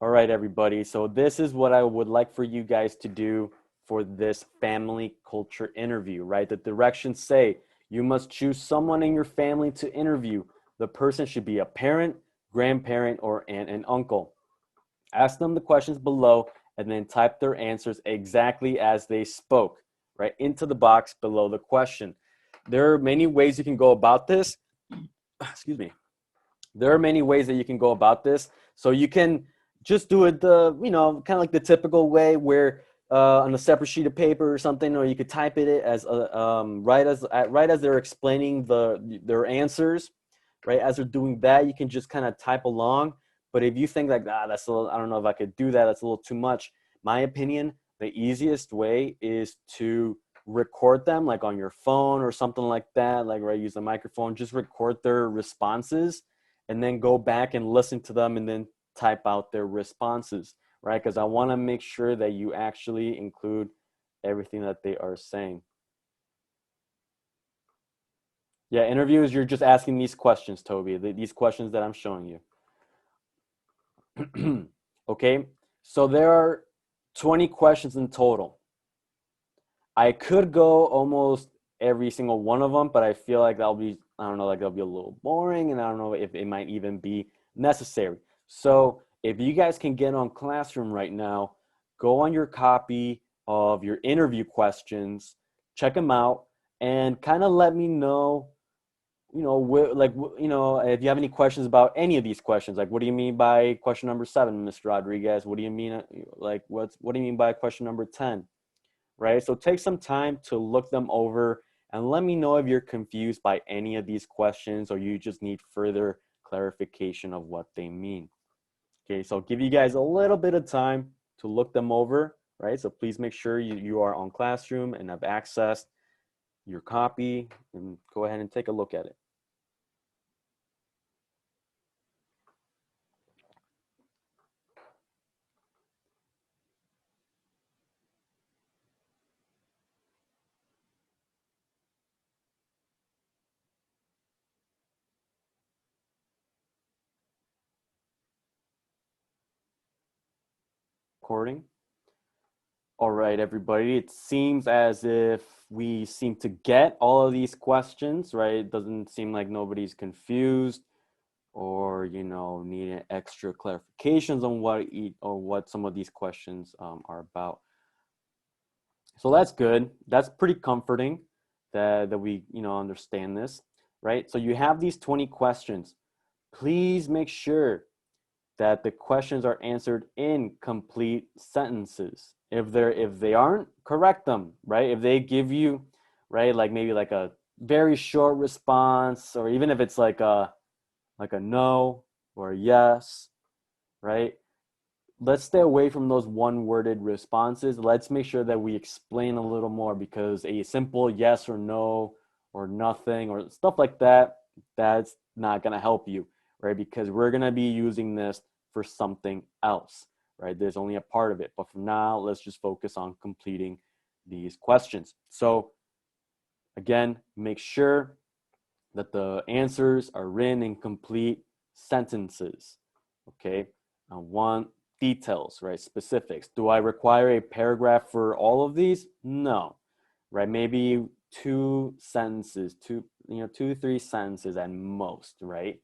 All right, everybody. So this is what I would like for you guys to do for this family culture interview, right? The directions say you must choose someone in your family to interview. The person should be a parent, grandparent, or aunt and uncle. Ask them the questions below and then type their answers exactly as they spoke, right, into the box below the question. There are many ways you can go about this. Excuse me. There are many ways that you can go about this. So you can just do it the, kind of like the typical way where on a separate sheet of paper or something, or you could type it as right as they're explaining their answers, right? As they're doing that, you can just kind of type along. But if you think like, that's a little, I don't know if I could do that, that's a little too much. My opinion, the easiest way is to record them like on your phone or something like that, like right, use the microphone, just record their responses and then go back and listen to them and then type out their responses, right? Because I want to make sure that you actually include everything that they are saying. Yeah, interviews, you're just asking these questions, Toby, these questions that I'm showing you. Okay, so there are 20 questions in total. I could go almost every single one of them, but I feel like that'll be, I don't know, like that'll be a little boring, and I don't know if it might even be necessary. So if you guys can get on Classroom right now, go on your copy of your interview questions, check them out, and kind of let me know, if you have any questions about any of these questions. Like, what do you mean by question number 7, Mr. Rodriguez? What do you mean, what do you mean by question number 10? Right? So take some time to look them over and let me know if you're confused by any of these questions or you just need further clarification of what they mean. Okay, so I'll give you guys a little bit of time to look them over, right? So please make sure you are on Classroom and have accessed your copy and go ahead and take a look at it. Recording. All right, everybody. It seems as if we seem to get all of these questions, right? It doesn't seem like nobody's confused or need extra clarifications on what some of these questions are about. So that's good. That's pretty comforting that we understand this, right? So you have these 20 questions. Please make sure that the questions are answered in complete sentences. If they aren't, correct them, right? If they give you, right, like maybe like a very short response, or even if it's like a no or a yes, right? Let's stay away from those one-worded responses. Let's make sure that we explain a little more, because a simple yes or no or nothing or stuff like that, that's not going to help you, right? Because we're going to be using this for something else, right? There's only a part of it. But for now, let's just focus on completing these questions. So again, make sure that the answers are written in complete sentences. Okay, I want details, right? Specifics. Do I require a paragraph for all of these? No, right? Maybe 2 sentences, 2, 3 sentences at most, right?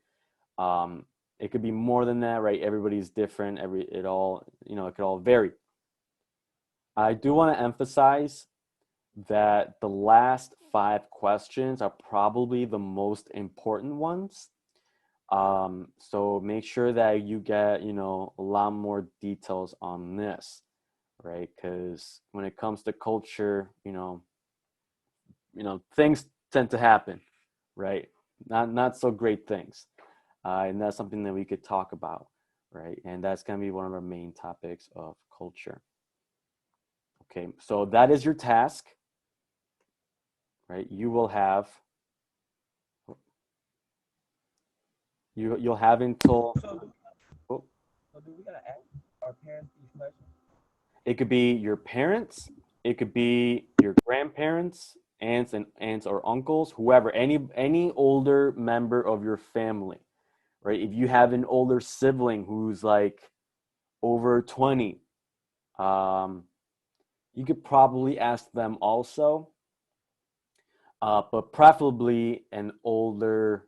It could be more than that, right? Everybody's different. It could all vary. I do want to emphasize that the last 5 questions are probably the most important ones. So make sure that you get, a lot more details on this, right? Because when it comes to culture, things tend to happen, right? Not so great things, and that's something that we could talk about, right? And that's gonna be one of our main topics of culture. Okay, so that is your task, right? You'll have until. Oh, So do we gotta ask our parents these questions? it could be your parents, it could be your grandparents, aunts or uncles, whoever, any older member of your family, right? If you have an older sibling who's like over 20, um, you could probably ask them also, but preferably an older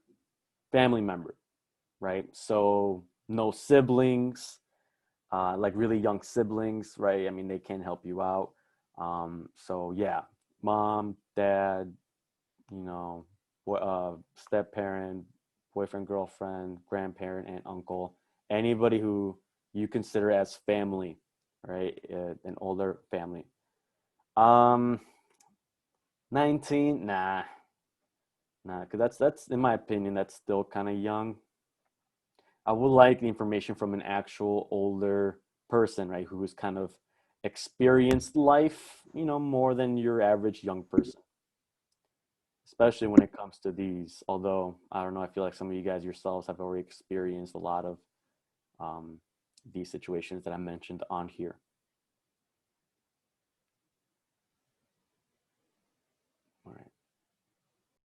family member, right? So no siblings, like really young siblings, right? I mean, they can help you out. So yeah, mom, dad, you know, step parent, boyfriend, girlfriend, grandparent, aunt, uncle, anybody who you consider as family, right? An older family. Um, 19, nah, because that's in my opinion, that's still kind of young. I would like the information from an actual older person, right, who's kind of experienced life, more than your average young person, especially when it comes to these. Although, I don't know, I feel like some of you guys yourselves have already experienced a lot of um, these situations that I mentioned on here.